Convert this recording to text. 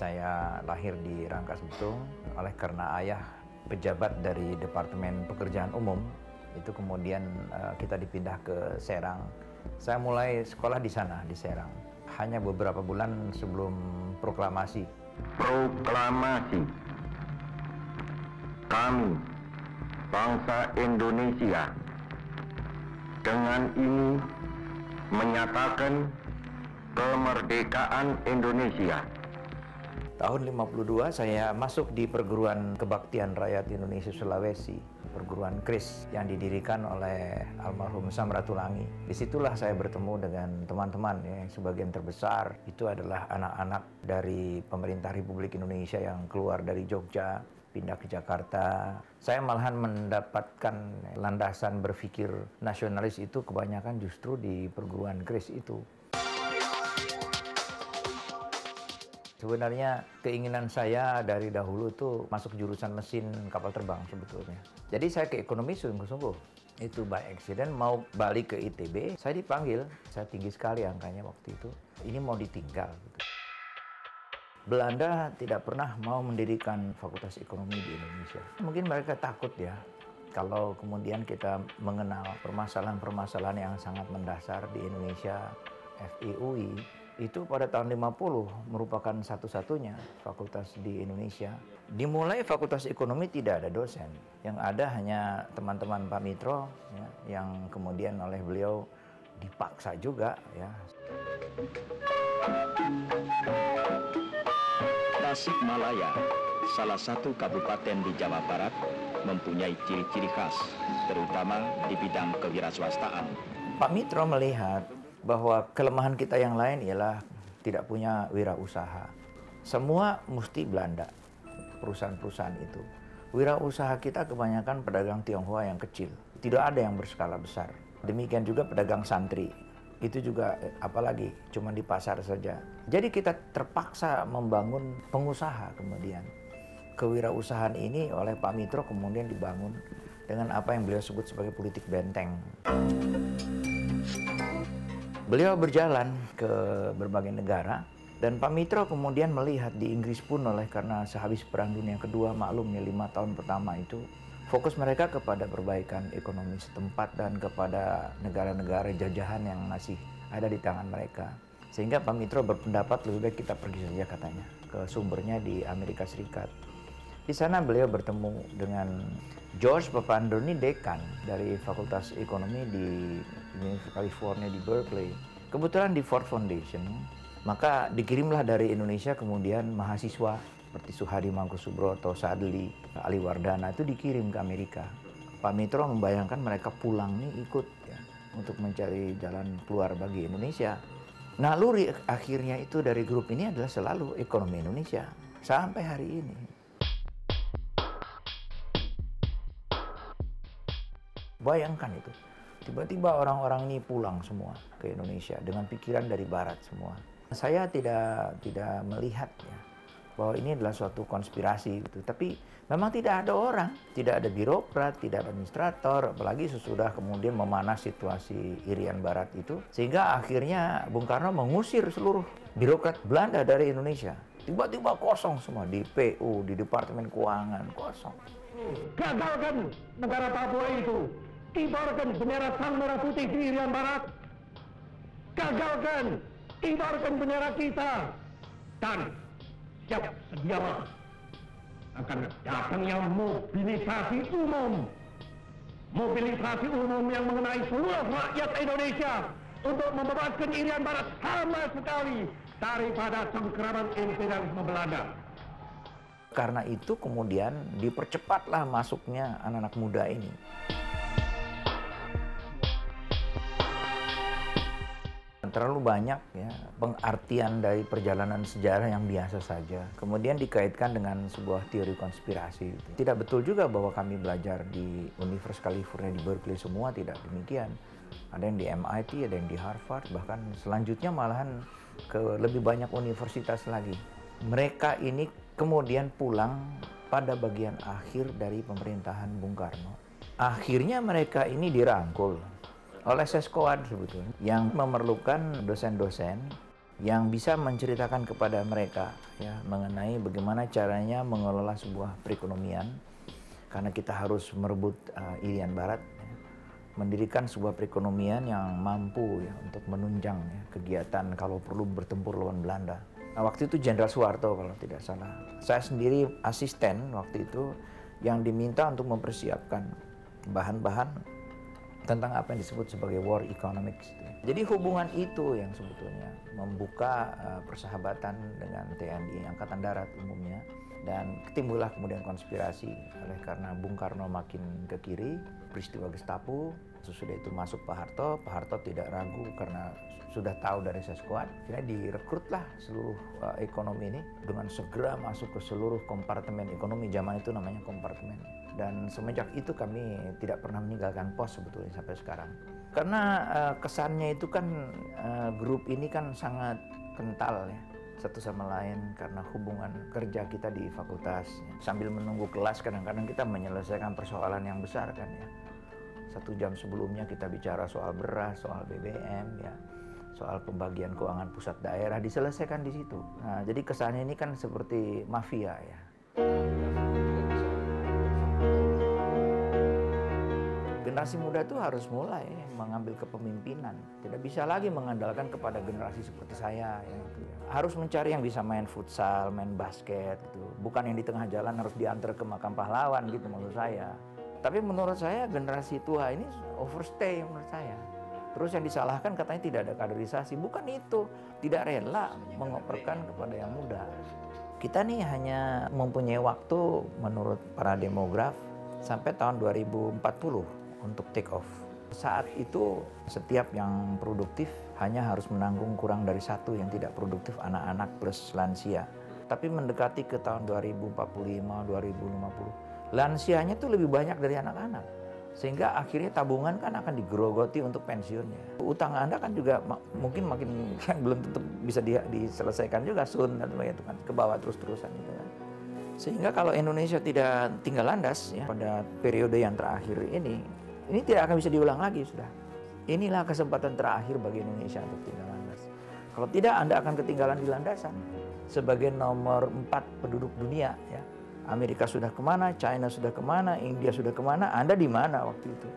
Saya lahir di Rangkas Bitung, oleh karena ayah pejabat dari Departemen Pekerjaan Umum, itu kemudian kita dipindah ke Serang. Saya mulai sekolah di sana, di Serang. Hanya beberapa bulan sebelum proklamasi. Proklamasi. Kami, bangsa Indonesia, dengan ini menyatakan kemerdekaan Indonesia. Tahun 52 saya masuk di Perguruan Kebaktian Rakyat Indonesia Sulawesi, perguruan KRIS yang didirikan oleh almarhum Samratulangi. Disitulah saya bertemu dengan teman-teman yang sebagian terbesar itu adalah anak-anak dari pemerintah Republik Indonesia yang keluar dari Jogja, pindah ke Jakarta. Saya malahan mendapatkan landasan berpikir nasionalis itu kebanyakan justru di perguruan KRIS itu. Sebenarnya keinginan saya dari dahulu tuh masuk jurusan mesin kapal terbang sebetulnya. Jadi saya ke ekonomi sungguh-sungguh. Itu by accident, mau balik ke ITB, saya dipanggil. Saya tinggi sekali angkanya waktu itu. Ini mau ditinggal. Belanda tidak pernah mau mendirikan fakultas ekonomi di Indonesia. Mungkin mereka takut ya, kalau kemudian kita mengenal permasalahan-permasalahan yang sangat mendasar di Indonesia. FIUI itu pada tahun 50 merupakan satu-satunya fakultas di Indonesia. Dimulai fakultas ekonomi tidak ada dosen, yang ada hanya teman-teman Pak Mitro ya, yang kemudian oleh beliau dipaksa juga ya. Tasikmalaya, salah satu kabupaten di Jawa Barat, mempunyai ciri-ciri khas, terutama di bidang kewirausahaan. Pak Mitro melihat bahwa kelemahan kita yang lain ialah tidak punya wirausaha. Semua mesti Belanda, perusahaan-perusahaan itu. Wirausaha kita kebanyakan pedagang Tionghoa yang kecil, tidak ada yang berskala besar. Demikian juga pedagang santri, itu juga apalagi cuma di pasar saja. Jadi kita terpaksa membangun pengusaha kemudian. Kewirausahaan ini oleh Pak Mitro kemudian dibangun dengan apa yang beliau sebut sebagai politik benteng. Beliau berjalan ke berbagai negara dan Pak Mitro kemudian melihat di Inggris pun oleh karena sehabis Perang Dunia Kedua maklumnya 5 tahun pertama itu fokus mereka kepada perbaikan ekonomi setempat dan kepada negara-negara jajahan yang masih ada di tangan mereka. Sehingga Pak Mitro berpendapat lebih baik kita pergi saja katanya ke sumbernya di Amerika Serikat. Di sana beliau bertemu dengan George Papandreou, dekan dari Fakultas Ekonomi di Universitas California di Berkeley. Kebetulan di Ford Foundation, maka dikirimlah dari Indonesia kemudian mahasiswa seperti Suhadi Mangkusubroto, Sadli, Ali Wardana itu dikirim ke Amerika. Pak Mitro membayangkan mereka pulang nih ikut ya, untuk mencari jalan keluar bagi Indonesia. Naluri akhirnya itu dari grup ini adalah selalu ekonomi Indonesia sampai hari ini. Bayangkan itu, tiba-tiba orang-orang ini pulang semua ke Indonesia dengan pikiran dari Barat semua. Saya tidak melihat ya, bahwa ini adalah suatu konspirasi gitu. Tapi memang tidak ada orang, tidak ada birokrat, tidak ada administrator, apalagi sesudah kemudian memanas situasi Irian Barat itu, sehingga akhirnya Bung Karno mengusir seluruh birokrat Belanda dari Indonesia. Tiba-tiba kosong semua di PU, di Departemen Keuangan, kosong. Gagalkan negara Papua itu. Kibarkan bendera sang merah putih di Irian Barat. Gagalkan, kibarkan bendera kita. Dan siap sedialah akan datangnya mobilisasi umum. Mobilisasi umum yang mengenai seluruh rakyat Indonesia untuk membebaskan Irian Barat sama sekali daripada cengkeraman imperialisme Belanda. Karena itu kemudian dipercepatlah masuknya anak-anak muda ini. Terlalu banyak ya pengartian dari perjalanan sejarah yang biasa saja. Kemudian dikaitkan dengan sebuah teori konspirasi. Tidak betul juga bahwa kami belajar di Universitas California di Berkeley semua, tidak demikian. Ada yang di MIT, ada yang di Harvard, bahkan selanjutnya malahan ke lebih banyak universitas lagi. Mereka ini kemudian pulang pada bagian akhir dari pemerintahan Bung Karno. Akhirnya mereka ini dirangkul oleh Seskoad sebetulnya, yang memerlukan dosen-dosen yang bisa menceritakan kepada mereka ya mengenai bagaimana caranya mengelola sebuah perekonomian, karena kita harus merebut Irian Barat, ya, mendirikan sebuah perekonomian yang mampu ya untuk menunjang ya, kegiatan kalau perlu bertempur lawan Belanda. Nah, waktu itu Jenderal Soeharto kalau tidak salah. Saya sendiri asisten waktu itu yang diminta untuk mempersiapkan bahan-bahan tentang apa yang disebut sebagai war economics. Jadi hubungan itu yang sebetulnya membuka persahabatan dengan TNI Angkatan Darat umumnya, dan timbullah kemudian konspirasi oleh karena Bung Karno makin ke kiri, peristiwa Gestapo, sesudah itu masuk Pak Harto tidak ragu karena sudah tahu dari seskuad, akhirnya direkrutlah seluruh ekonomi ini dengan segera masuk ke seluruh kompartemen ekonomi, zaman itu namanya kompartemen. Dan semenjak itu kami tidak pernah meninggalkan pos sebetulnya sampai sekarang. Karena kesannya itu kan grup ini kan sangat kental ya satu sama lain karena hubungan kerja kita di fakultas. Sambil menunggu kelas kadang-kadang kita menyelesaikan persoalan yang besar kan ya. 1 jam sebelumnya kita bicara soal beras, soal BBM ya, soal pembagian keuangan pusat daerah diselesaikan di situ. Nah, jadi kesannya ini kan seperti mafia ya. Generasi muda itu harus mulai mengambil kepemimpinan. Tidak bisa lagi mengandalkan kepada generasi seperti saya. Ya, gitu ya. Harus mencari yang bisa main futsal, main basket, gitu. Bukan yang di tengah jalan harus diantar ke makam pahlawan gitu maksud saya. Tapi menurut saya generasi tua ini overstay menurut saya. Terus yang disalahkan katanya tidak ada kaderisasi. Bukan itu, tidak rela mengoperkan kepada yang muda. Kita nih hanya mempunyai waktu menurut para demograf sampai tahun 2040 untuk take off. Saat itu setiap yang produktif hanya harus menanggung kurang dari 1 yang tidak produktif, anak-anak plus lansia. Tapi mendekati ke tahun 2045, 2050, lansianya tuh lebih banyak dari anak-anak. Sehingga akhirnya tabungan kan akan digerogoti untuk pensiunnya. Utang Anda kan juga mungkin makin belum tentu bisa diselesaikan juga sun dan itu kan ke bawah terus-terusan gitu kan. Sehingga kalau Indonesia tidak tinggal landas ya pada periode yang terakhir ini tidak akan bisa diulang lagi sudah. Inilah kesempatan terakhir bagi Indonesia untuk tinggal landas. Kalau tidak Anda akan ketinggalan di landasan. Sebagai nomor 4 penduduk dunia ya. Amerika sudah kemana, China sudah kemana, India sudah kemana, Anda di mana waktu itu?